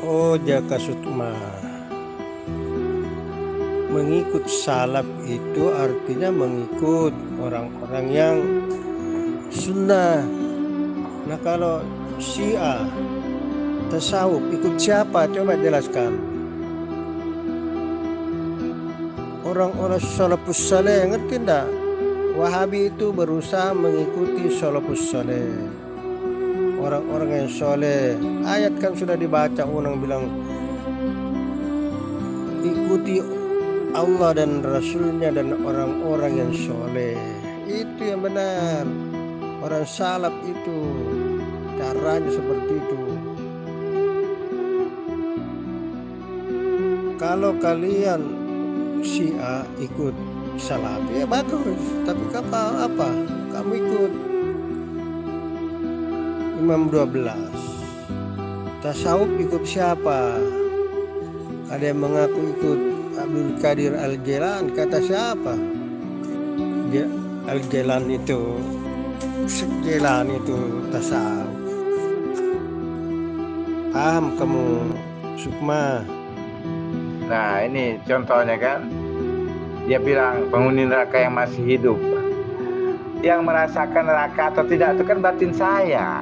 Oh, Jaka Sukma. Mengikut salaf itu artinya mengikut orang-orang yang sunnah. Nah, kalau Syiah, tasawuf, ikut siapa? Coba jelaskan. Orang-orang salafus saleh, ngerti enggak? Wahabi itu berusaha mengikuti salafus saleh. Orang-orang yang soleh. Ayat kan sudah dibaca, orang bilang ikuti Allah dan Rasulnya dan orang-orang yang soleh. Itu yang benar. Orang salaf itu caranya seperti itu. Kalau kalian Syiah ikut salaf ya bagus, tapi apa? Kamu ikut Imam 12. Tasawuf ikut siapa? Ada yang mengaku ikut Abdul Qadir Al-Jailan, kata siapa? Al-Jailan itu Jailan itu tasawuf. Paham kamu, Sukma? Nah, ini contohnya kan. Dia bilang penghuni neraka yang masih hidup. Yang merasakan neraka atau tidak itu kan batin saya.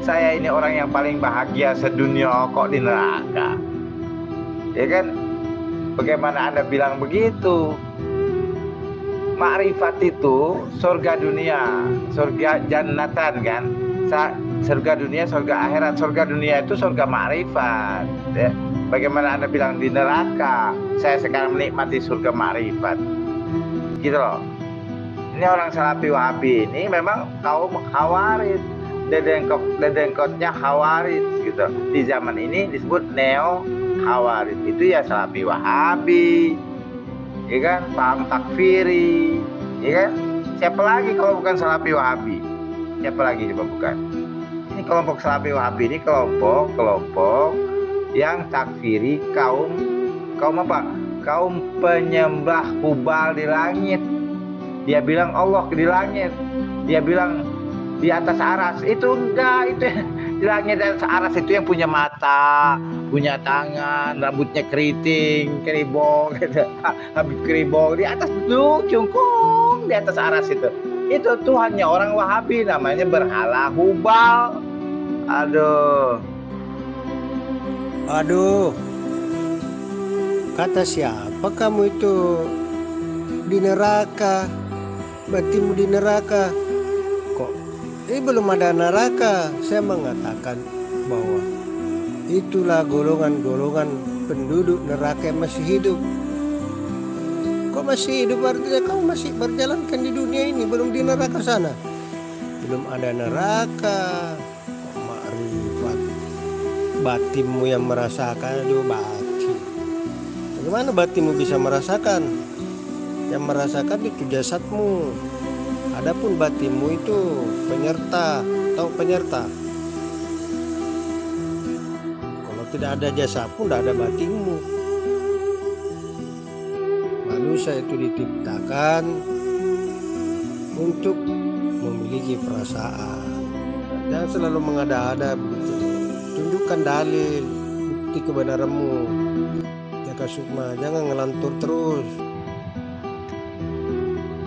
Saya ini orang yang paling bahagia sedunia kok di neraka. Ya kan? Bagaimana Anda bilang begitu? Ma'rifat itu surga dunia, surga jannatan kan? Surga dunia, surga akhirat. Surga dunia itu surga ma'rifat. Ya. Bagaimana Anda bilang di neraka? Saya sekarang menikmati surga ma'rifat. Gitu loh. Ini orang Salafi Wahabi ini memang kaum Khawarij. Dedengkotnya Khawarij gitu. Di zaman ini disebut neo Khawarij. Itu ya Salafi Wahabi. Ya kan? Paham takfiri. Ya kan? Siapa lagi kalau bukan Salafi Wahabi? Siapa lagi coba bukan? Ini kelompok Salafi Wahabi ini kelompok yang takfiri kaum apa? Kaum penyembah Hubal di langit. Dia bilang Allah di langit. Dia bilang di atas aras. Itu enggak, itu di langit di atas aras itu yang punya mata, punya tangan, rambutnya keriting, keribong gitu. Habis keribong di atas itu cungkung di atas aras itu. Itu Tuhannya orang Wahabi, namanya berhala Hubal. Aduh, kata siapa kamu itu di neraka? Batinmu di neraka. Kok ini belum ada neraka? Saya mengatakan bahwa itulah golongan-golongan penduduk neraka yang masih hidup. Kok masih hidup artinya kamu masih berjalankan di dunia ini, belum di neraka sana. Belum ada neraka. Ma'rifat. Batinmu yang merasakan. Aduh, batin. Bagaimana batinmu bisa merasakan? Yang merasakan itu jasadmu. Adapun batinmu itu penyerta. Tahu penyerta? Kalau tidak ada jasad pun tidak ada batinmu. Manusia itu diciptakan untuk memiliki perasaan. Jangan selalu mengada-ada begitu. Tunjukkan dalil, bukti kebenaranmu. Jaka Sukma, jangan ngelantur terus.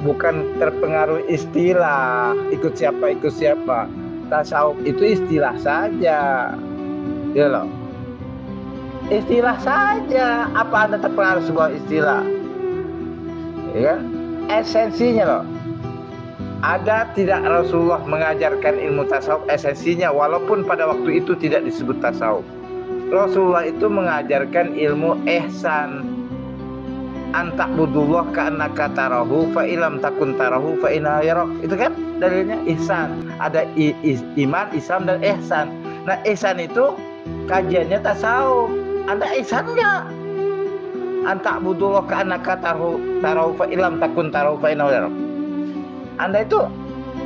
Bukan terpengaruh istilah ikut siapa. Tasawuf itu istilah saja. Ya loh. Istilah saja. Apa Anda terpengaruh sebuah istilah? Ya kan? Esensinya loh. Ada tidak Rasulullah mengajarkan ilmu tasawuf esensinya, walaupun pada waktu itu tidak disebut tasawuf. Rasulullah itu mengajarkan ilmu ihsan. Antakbudullah ka'annaka tarahu fa ilam takun tarahu fa innahu yarak. Itu kan dalilnya ihsan. Ada iman, Islam dan ihsan. Nah, ihsan itu kajiannya tasawuf. Anda ihsan enggak? Antakbudullah ka'annaka tarahu fa ilam takun tarahu fa innahu yarak. Anda itu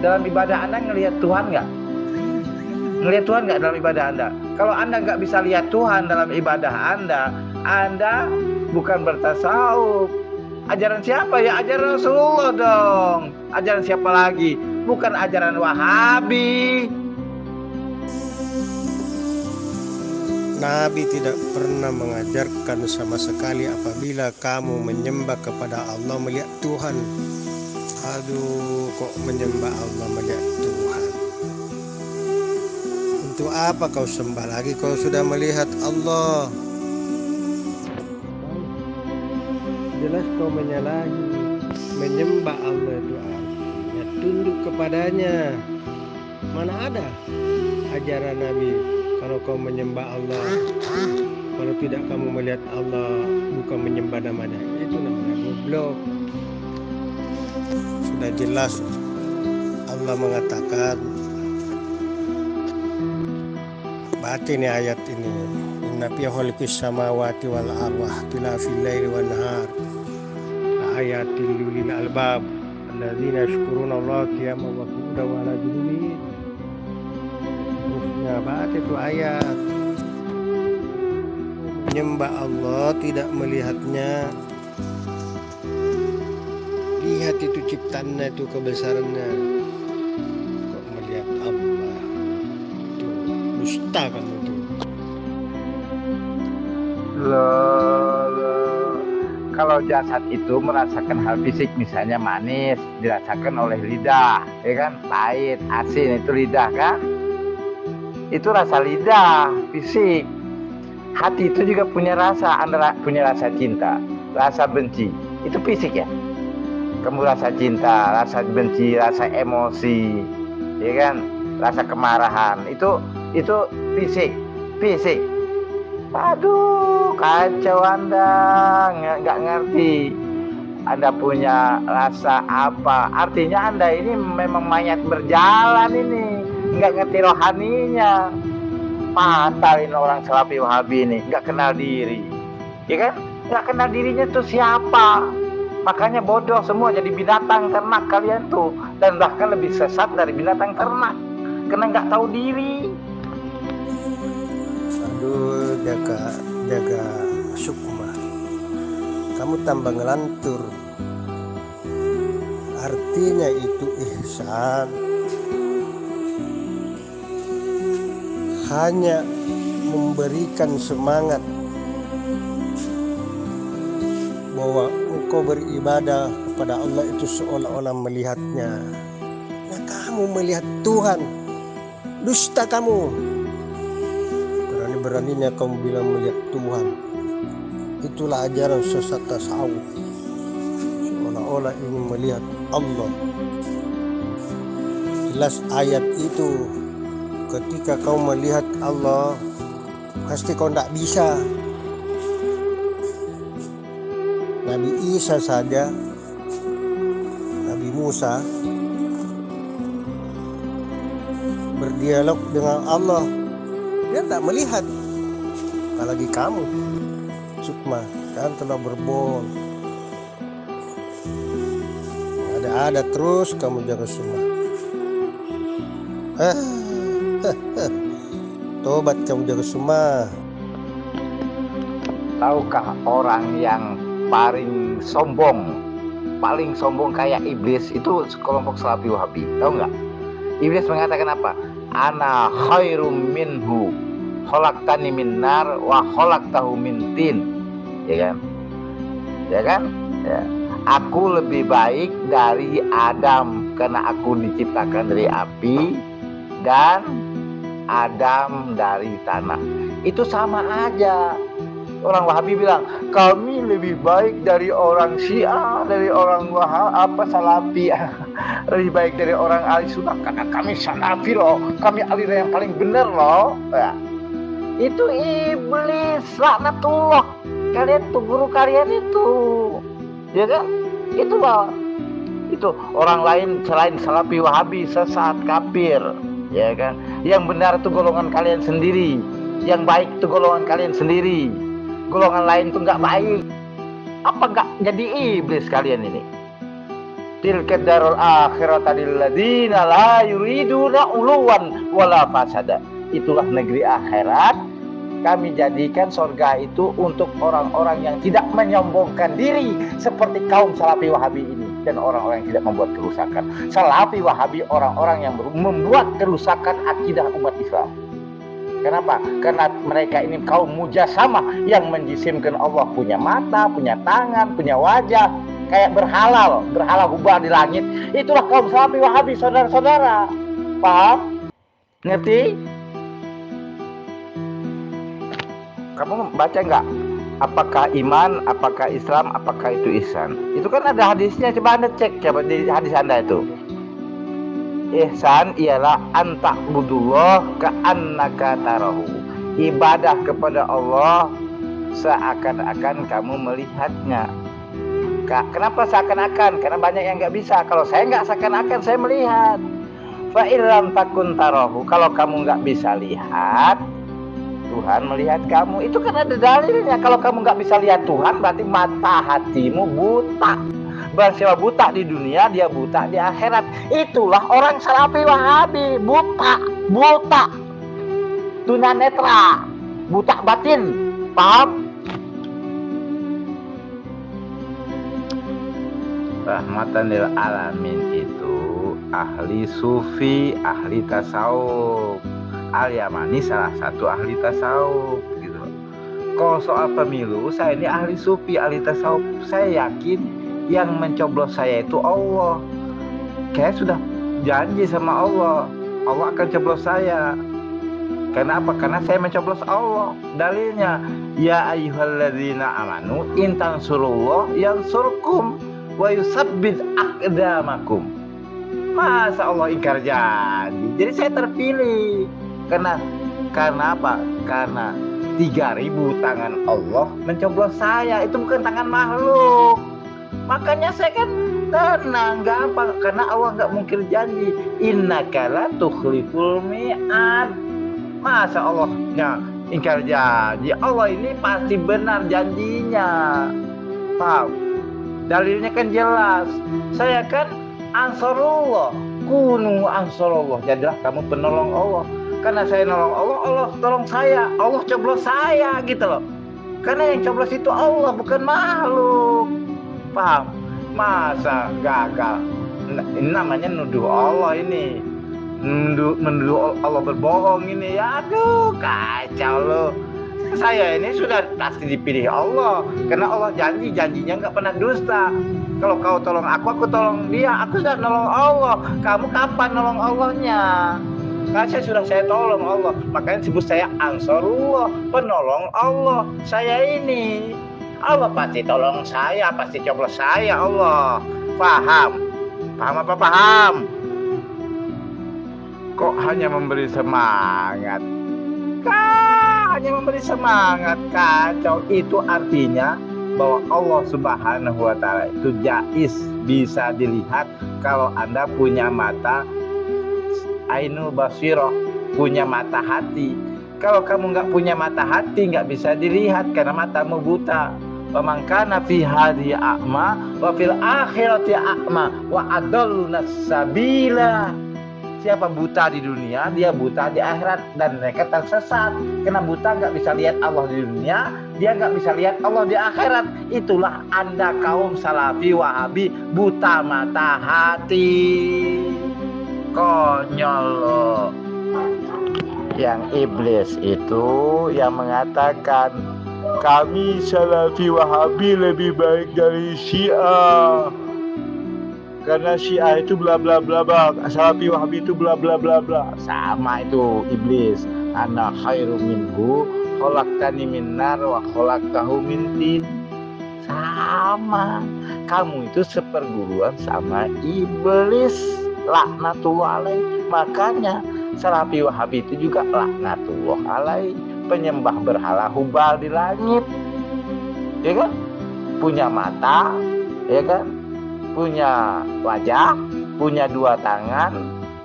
dalam ibadah Anda ngelihat Tuhan enggak? Ngelihat Tuhan enggak dalam ibadah Anda? Kalau Anda enggak bisa lihat Tuhan dalam ibadah Anda bukan bertasawuf. Ajaran siapa ya? Ajaran Rasulullah dong. Ajaran siapa lagi? Bukan ajaran Wahabi. Nabi tidak pernah mengajarkan sama sekali apabila kamu menyembah kepada Allah melihat Tuhan. Aduh, kok menyembah Allah melihat Tuhan? Untuk apa kau sembah lagi kau sudah melihat Allah? Jelas kau menyalahi. Menyembah Allah itu artinya tunduk kepadanya. Mana ada ajaran Nabi kalau kau menyembah Allah, kalau tidak kamu melihat Allah, bukan menyembah namanya, itu namanya goblok. Sudah jelas Allah mengatakan, baca ini ayat ini, inna fi khalqis samawati wal ardi ikhtilafil laili wan nahar ayatil lil albab alladzina yashkuruna Allah qiyaman wa qu'udan wa 'ala junubihim. Terusnya baca itu ayat. Menyembah Allah tidak melihatnya. Lihat itu ciptaannya, itu kebesarannya. Kok melihat Allah? Itu dusta kamu tuh. Kalau jasad itu merasakan hal fisik, misalnya manis dirasakan oleh lidah, ya kan? Pahit, asin itu lidah kan? Itu rasa lidah, fisik. Hati itu juga punya rasa, punya rasa cinta, rasa benci. Itu fisik ya. Kamu rasa cinta, rasa benci, rasa emosi, ya kan? Rasa kemarahan. Itu fisik. Aduh, kacau Anda, nggak ngerti. Anda punya rasa apa? Artinya Anda ini memang mayat berjalan ini, nggak ngerti rohaninya. Patalin orang Salafi Wahabi ini, nggak kenal diri, ya kan? Nggak kenal dirinya tuh siapa? Makanya bodoh semua, jadi binatang ternak kalian tuh, dan bahkan lebih sesat dari binatang ternak, karena nggak tahu diri. Aduh, jaga sukma. Kamu tambah ngelantur. Artinya itu ihsan. Hanya memberikan semangat bahwa engkau beribadah kepada Allah itu seolah-olah melihatnya. Nah, kamu melihat Tuhan. Dusta kamu. Beraninya kamu bilang melihat Tuhan. Itulah ajaran sesat tasawuf. Seolah-olah ingin melihat Allah. Jelas ayat itu, ketika kau melihat Allah, pasti kau tidak bisa. Nabi Isa saja, Nabi Musa berdialog dengan Allah, dia tak melihat. Apalagi kamu, sukma, kan telah berbohong. Ada terus kamu jaga semua. Tobat kamu jaga semua. Tahukah orang yang paling sombong kayak iblis itu kelompok Salafi Wahabi? Tahu nggak? Iblis mengatakan apa? Ana khairum minhu khalaqtani min nar wa khalaqtahu min tin. Ya kan? Ya. Aku lebih baik dari Adam karena aku diciptakan dari api dan Adam dari tanah. Itu sama aja. Orang Wahabi bilang kami lebih baik dari orang Syiah, dari orang Salafi, lebih baik dari orang ahli sunnah karena kami Salafi loh, kami aliran yang paling benar loh. Ya. Itu iblis, laknatullah. Kalian tuh guru kalian itu, ya kan? Itu loh. Itu orang lain selain Salafi Wahabi sesat kafir, ya kan? Yang benar itu golongan kalian sendiri, yang baik itu golongan kalian sendiri. Golongan lain tuh nggak baik. Apa nggak jadi iblis kalian ini? Tilka darul akhirata lil ladzina la yuriduna uluwan wala fasada. Itulah negeri akhirat. Kami jadikan surga itu untuk orang-orang yang tidak menyombongkan diri seperti kaum Salafi Wahabi ini dan orang-orang yang tidak membuat kerusakan. Salafi Wahabi orang-orang yang membuat kerusakan akidah umat Islam. Kenapa? Karena mereka ini kaum mujasamah yang menjisimkan Allah punya mata, punya tangan, punya wajah, kayak berhala hubal di langit. Itulah kaum Salafi Wahabi, saudara-saudara. Paham? Ngerti? Kamu baca nggak? Apakah iman, apakah Islam, apakah itu ihsan? Itu kan ada hadisnya, coba Anda cek coba di hadis Anda itu. Ihsan ialah anta'budullah ka'annaka tarahu. Ibadah kepada Allah seakan-akan kamu melihatnya. Kenapa seakan-akan? Karena banyak yang nggak bisa. Kalau saya nggak seakan-akan, saya melihat. Fa illam takun tarahu. Kalau kamu nggak bisa lihat, Tuhan melihat kamu. Itu kan ada dalilnya. Kalau kamu nggak bisa lihat Tuhan, berarti mata hatimu buta. Barang siapa buta di dunia, dia buta di akhirat. Itulah orang Salafi Wahabi, buta, tunanetra, buta batin. Paham? Rahmatan lil alamin itu ahli sufi, ahli tasawuf. Al-Yamani salah satu ahli tasawuf gitu. Kalau soal pemilu, saya ini ahli sufi, ahli tasawuf. Saya yakin yang mencoblos saya itu Allah. Saya sudah janji sama Allah, Allah akan coblos saya. Karena apa? Karena saya mencoblos Allah. Dalilnya, ya ayyuhalladzina amanu in tansurullah yansurkum wa yusabbit aqdamakum. Masa Allah ingkar janji? Jadi saya terpilih. Karena apa? Karena 3.000 tangan Allah mencoblos saya. Itu bukan tangan makhluk. Makanya saya kan tenang, gampang. Karena Allah nggak mungkir janji. Innaka la tukhliful mi'ad. Masa Allahnya ingkar janji? Allah ini pasti benar janjinya. Paham? Dalilnya kan jelas. Saya kan ansarullah. Kunu ansarullah. Jadilah kamu penolong Allah. Karena saya nolong Allah, Allah tolong saya. Allah coblos saya gitu loh. Karena yang coblos itu Allah, bukan makhluk. Paham? Masa gagal? Ini namanya nuduh Allah ini. Menuduh Allah berbohong ini. Aduh, kacau loh. Saya ini sudah pasti dipilih Allah. Karena Allah janjinya nggak pernah dusta. Kalau kau tolong aku tolong dia. Aku sudah nolong Allah. Kamu kapan nolong Allahnya? Karena saya tolong Allah. Makanya sebut saya Ansarullah, penolong Allah. Saya ini Allah pasti tolong saya, pasti coblos saya Allah. Paham? Paham apa paham? Kok hanya memberi semangat? Hanya memberi semangat, kacau. Itu artinya bahwa Allah Subhanahu wa Ta'ala itu jais, bisa dilihat kalau Anda punya mata ainul basirah, punya mata hati. Kalau kamu nggak punya mata hati, nggak bisa dilihat karena matamu buta. Wa man kana fi hadhihi a'ma wa fil akhirati a'ma wa adalluna sabila. Siapa buta di dunia, dia buta di akhirat, dan mereka tersesat. Karena buta nggak bisa lihat Allah di dunia, dia nggak bisa lihat Allah di akhirat. Itulah Anda kaum Salafi Wahabi, buta mata hati. Konyol loh. Yang iblis itu yang mengatakan kami Salafi Wahabi lebih baik dari Syiah. Karena Syiah itu bla bla bla bla, Salafi Wahabi itu bla bla bla bla. Sama itu iblis. Ana khairu minhu, khalaqtani min nar wa khalaqtahu min tin. Sama. Kamu itu seperguruan sama iblis. Laknatullah alaih. Makanya Salafi Wahabi itu juga laknatullah alaih, penyembah berhala hubal di langit. Ya kan? Punya mata, ya kan? Punya wajah, punya 2 tangan,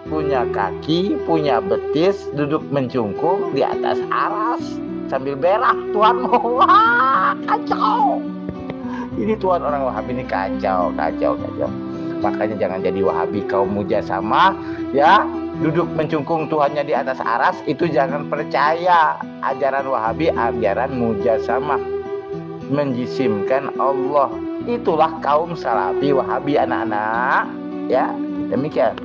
punya kaki, punya betis, duduk mencungkung di atas aras sambil berak Tuhanmu. Wah, kacau. Ini Tuhan orang Wahabi ini kacau. Makanya jangan jadi Wahabi kaum mujasamah, ya. Duduk mencungkung Tuhannya di atas aras, itu jangan percaya. Ajaran Wahabi, ajaran mujasamah, menjisimkan Allah. Itulah kaum Salafi Wahabi anak-anak, ya. Demikian.